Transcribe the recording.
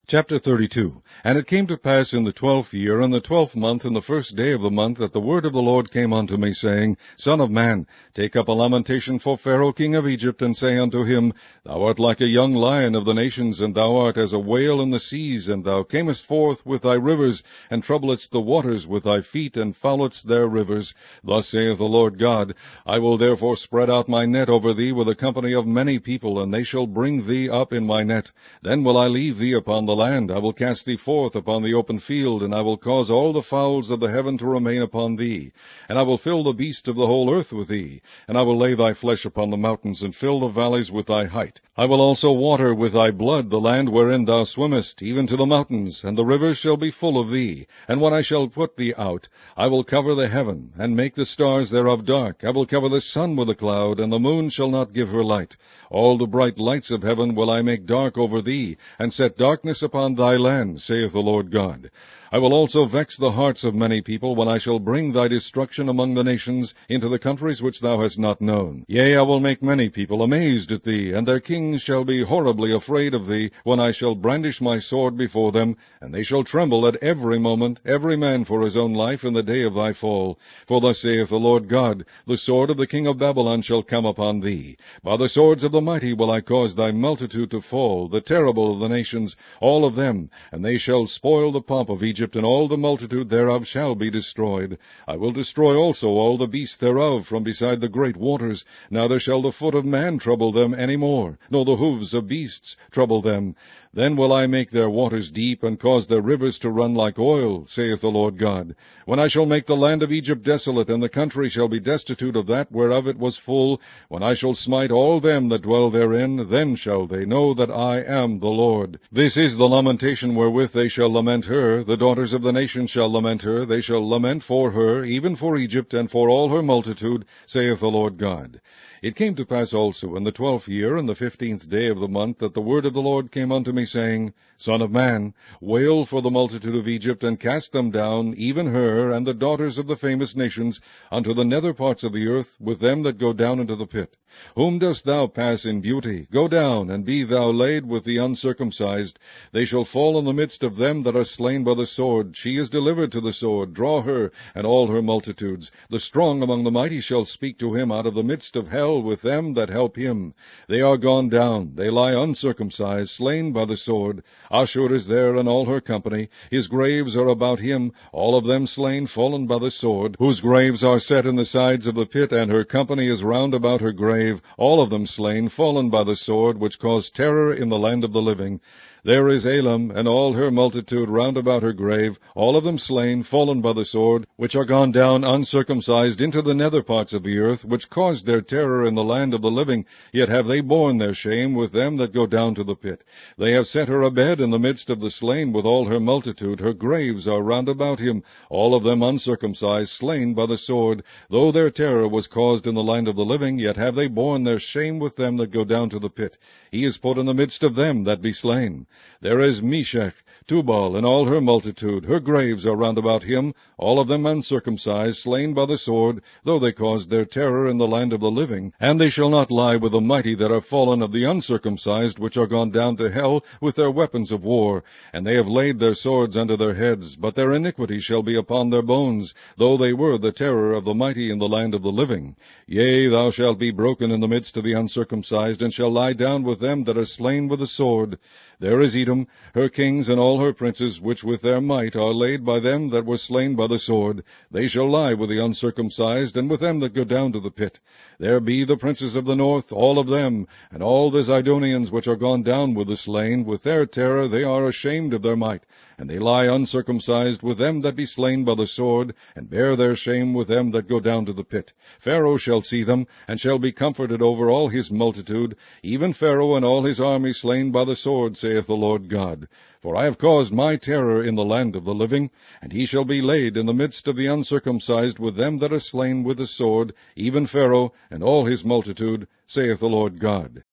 Chapter 32. And it came to pass in the 12th year, in the 12th month, in the first day of the month, that the word of the Lord came unto me, saying, Son of man, take up a lamentation for Pharaoh king of Egypt, and say unto him, Thou art like a young lion of the nations, and thou art as a whale in the seas, and thou camest forth with thy rivers, and troubledst the waters with thy feet, and fouledst their rivers. Thus saith the Lord God, I will therefore spread out my net over thee with a company of many people, and they shall bring thee up in my net. Then will I leave thee upon the land. I will cast thee forth upon the open field, and I will cause all the fowls of the heaven to remain upon thee. And I will fill the beasts of the whole earth with thee. And I will lay thy flesh upon the mountains, and fill the valleys with thy height. I will also water with thy blood the land wherein thou swimmest, even to the mountains, and the rivers shall be full of thee. And when I shall put thee out, I will cover the heaven, and make the stars thereof dark. I will cover the sun with a cloud, and the moon shall not give her light. All the bright lights of heaven will I make dark over thee, and set darkness upon thy land, saith the Lord God. I will also vex the hearts of many people, when I shall bring thy destruction among the nations, into the countries which thou hast not known. Yea, I will make many people amazed at thee, and their kings shall be horribly afraid of thee, when I shall brandish my sword before them, and they shall tremble at every moment, every man for his own life, in the day of thy fall. For thus saith the Lord God, The sword of the king of Babylon shall come upon thee. By the swords of the mighty will I cause thy multitude to fall, the terrible of the nations, all of them, and they shall spoil the pomp of Egypt, and all the multitude thereof shall be destroyed. I will destroy also all the beasts thereof from beside the great waters. Neither shall the foot of man trouble them any more, nor the hoofs of beasts trouble them. Then will I make their waters deep, and cause their rivers to run like oil, saith the Lord God. When I shall make the land of Egypt desolate, and the country shall be destitute of that whereof it was full, when I shall smite all them that dwell therein, then shall they know that I am the Lord. This is the lamentation wherewith they shall lament her. The daughters of the nations shall lament her. They shall lament for her, even for Egypt, and for all her multitude, saith the Lord God. It came to pass also in the 12th year, in the 15th day of the month, that the word of the Lord came unto me, saying, Son of man, wail for the multitude of Egypt, and cast them down, even her, and the daughters of the famous nations, unto the nether parts of the earth, with them that go down into the pit. Whom dost thou pass in beauty? Go down, and be thou laid with the uncircumcised. They shall fall in the midst of them that are slain by the sword. She is delivered to the sword. Draw her, and all her multitudes. The strong among the mighty shall speak to him out of the midst of hell, with them that help him. They are gone down. They lie uncircumcised, slain by the sword. Ashur is there, and all her company. His graves are about him, all of them slain, fallen by the sword, whose graves are set in the sides of the pit, and her company is round about her grave, all of them slain, fallen by the sword, which caused terror in the land of the living. There is Elam, and all her multitude round about her grave, all of them slain, fallen by the sword, which are gone down uncircumcised into the nether parts of the earth, which caused their terror in the land of the living, yet have they borne their shame with them that go down to the pit. They have set her a bed in the midst of the slain with all her multitude. Her graves are round about him, all of them uncircumcised, slain by the sword. Though their terror was caused in the land of the living, yet have they borne their shame with them that go down to the pit. He is put in the midst of them that be slain. There is Meshech, Tubal, and all her multitude. Her graves are round about him, all of them uncircumcised, slain by the sword, though they caused their terror in the land of the living. And they shall not lie with the mighty that are fallen of the uncircumcised, which are gone down to hell with their weapons of war. And they have laid their swords under their heads, but their iniquity shall be upon their bones, though they were the terror of the mighty in the land of the living. Yea, thou shalt be broken in the midst of the uncircumcised, and shall lie down with them that are slain with the sword. There is Edom, her kings and all her princes, which with their might are laid by them that were slain by the sword. They shall lie with the uncircumcised, and with them that go down to the pit. There be the princes of the north, all of them, and all the Zidonians which are gone down with the slain. With their terror they are ashamed of their might, and they lie uncircumcised with them that be slain by the sword, and bear their shame with them that go down to the pit. Pharaoh shall see them, and shall be comforted over all his multitude, even Pharaoh and all his army slain by the sword, saith the Lord God. For I have caused my terror in the land of the living, and he shall be laid in the midst of the uncircumcised with them that are slain with the sword, even Pharaoh and all his multitude, saith the Lord God.